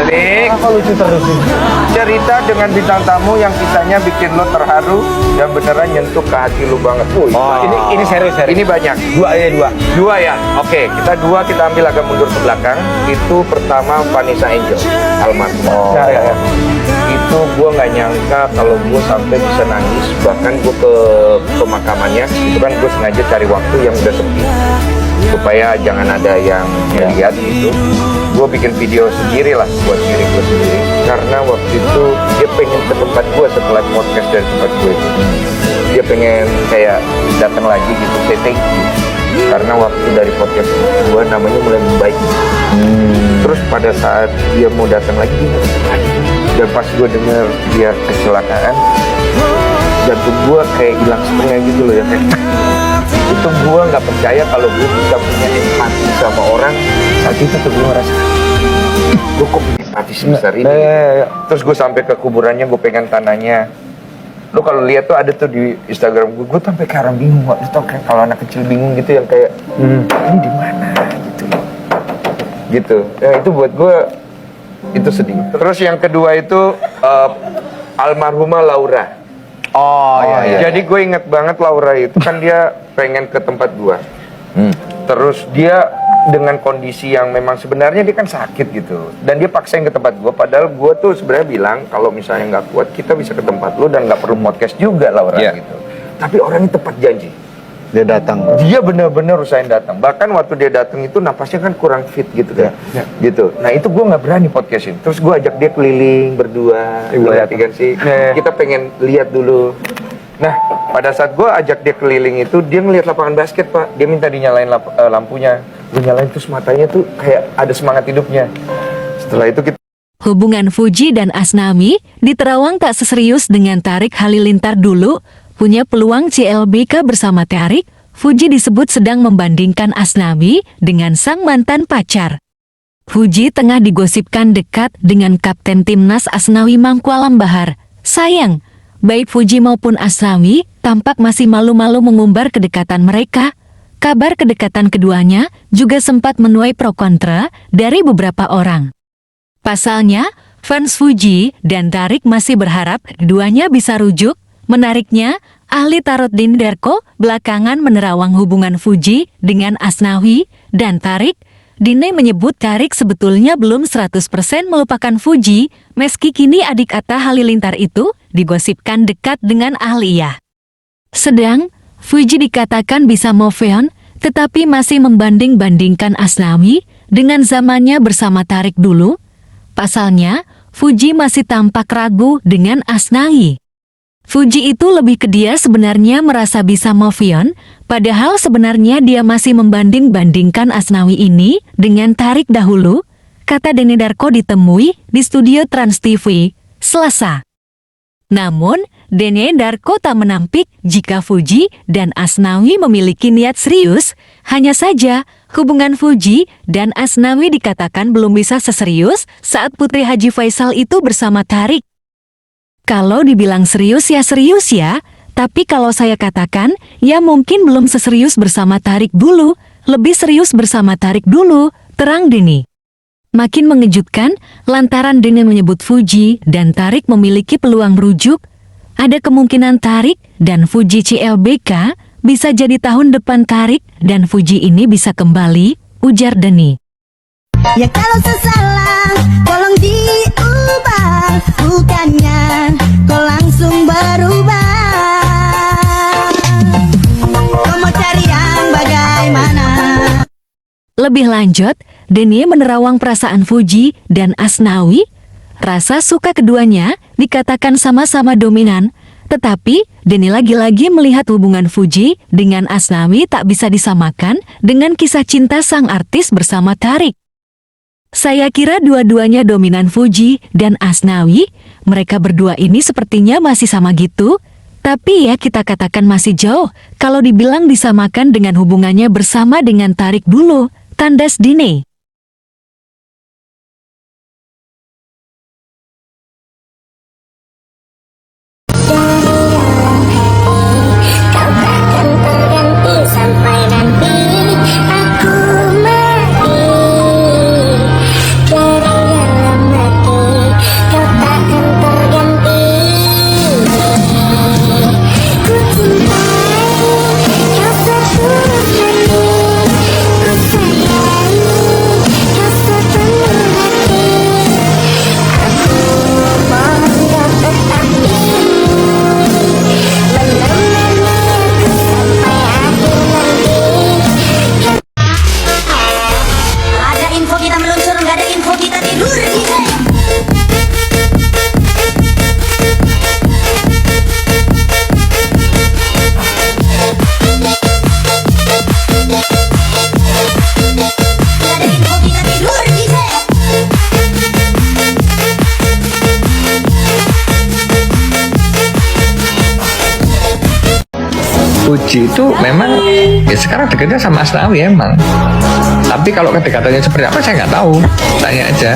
balik. Apa lucu terus ini? Cerita dengan bintang tamu yang kisahnya bikin lo terharu dan beneran nyentuh ke hati lo banget. Ini serius. Ini banyak. Dua ya. Oke, kita ambil agak mundur ke belakang. Itu pertama Vanessa Angel, almarhum. Ya. Itu gue nggak nyangka kalau gue sampai bisa nangis. Bahkan gue ke pemakamannya, itu kan gue sengaja cari waktu yang udah sepi supaya jangan ada yang lihat gitu. Gue bikin video sendiri lah buat diri gue sendiri, karena waktu itu dia pengen ke tempat gue setelah podcast dari tempat gue itu. Dia pengen kayak datang lagi gitu, say thank you, karena waktu dari podcast gue namanya mulai membaik. Terus pada saat dia mau datang lagi, dia nggak datang lagi. Dan pas gue denger dia kecelakaan, jantung gue kayak hilang setengah gitu loh ya, kayak itu gue nggak percaya kalau gue bisa punya empati sama orang. Saat itu tuh gue ngerasa gue kok punya empati sebesar ini. Terus gue sampai ke kuburannya, gue pegang tanahnya. Lo kalau lihat tuh ada tuh di Instagram gue sampai sekarang bingung. Lo tau kayak kalau anak kecil bingung gitu yang kayak ini di mana gitu. Ya itu buat gue itu sedih. Terus yang kedua itu almarhumah Laura. Iya. Jadi gue inget banget Laura itu kan dia pengen ke tempat gue. Terus dia dengan kondisi yang memang sebenarnya dia kan sakit gitu, dan dia paksain ke tempat gue. Padahal gue tuh sebenarnya bilang kalau misalnya nggak kuat kita bisa ke tempat lo dan nggak perlu podcast juga Laura gitu. Tapi orangnya tepat janji. Dia datang. Dia benar-benar usahain datang. Bahkan waktu dia datang itu napasnya kan kurang fit gitu kan. Gitu. Nah itu gue nggak berani podcastin. Terus gue ajak dia keliling berdua. Perhatikan sih. Kita pengen lihat dulu. Nah pada saat gue ajak dia keliling itu, dia ngeliat lapangan basket pak. Dia minta dinyalain lampunya. Gue nyalain terus matanya tuh kayak ada semangat hidupnya. Setelah itu kita Hubungan Fuji dan Asnami di Terawang tak seserius dengan Tarik Halilintar dulu. Punya peluang CLBK bersama Tarik, Fuji disebut sedang membandingkan Asnami dengan sang mantan pacar. Fuji tengah digosipkan dekat dengan Kapten Timnas Asnawi Mangkualam Bahar. Sayang, baik Fuji maupun Asnawi tampak masih malu-malu mengumbar kedekatan mereka. Kabar kedekatan keduanya juga sempat menuai pro kontra dari beberapa orang. Pasalnya, fans Fuji dan Tarik masih berharap keduanya bisa rujuk. Menariknya, ahli tarot Dini Darko belakangan menerawang hubungan Fuji dengan Asnawi dan Tarik. Dini menyebut Tarik sebetulnya belum 100% melupakan Fuji, meski kini adik Atta Halilintar itu digosipkan dekat dengan Ahliya. Sedang, Fuji dikatakan bisa move on, tetapi masih membanding-bandingkan Asnawi dengan zamannya bersama Tarik dulu. Pasalnya, Fuji masih tampak ragu dengan Asnawi. Fuji itu lebih ke dia sebenarnya merasa bisa move on, padahal sebenarnya dia masih membanding-bandingkan Asnawi ini dengan Tarik dahulu, kata Deni Darko ditemui di studio Trans TV, Selasa. Namun, Deni Darko tak menampik jika Fuji dan Asnawi memiliki niat serius, hanya saja hubungan Fuji dan Asnawi dikatakan belum bisa seserius saat Putri Haji Faisal itu bersama Tarik. Kalau dibilang serius ya, tapi kalau saya katakan, ya mungkin belum seserius bersama Tarik dulu, lebih serius bersama Tarik dulu, terang Deni. Makin mengejutkan, lantaran Deni menyebut Fuji dan Tarik memiliki peluang rujuk. Ada kemungkinan Tarik dan Fuji CLBK bisa jadi tahun depan Tarik dan Fuji ini bisa kembali, ujar Deni. Ya kalau sesalah, tolong diubah, bukannya kau langsung berubah. Kau mau cari yang bagaimana? Lebih lanjut, Deni menerawang perasaan Fuji dan Asnawi. Rasa suka keduanya dikatakan sama-sama dominan, tetapi Deni lagi-lagi melihat hubungan Fuji dengan Asnawi tak bisa disamakan dengan kisah cinta sang artis bersama Tarik. Saya kira dua-duanya dominan Fuji dan Asnawi, mereka berdua ini sepertinya masih sama gitu. Tapi ya kita katakan masih jauh, kalau dibilang disamakan dengan hubungannya bersama dengan Tarik dulu, tandas Dini. Puji itu memang ya sekarang dekatnya sama Asnawi emang. Tapi kalau kedekatannya seperti apa saya nggak tahu. Tanya aja.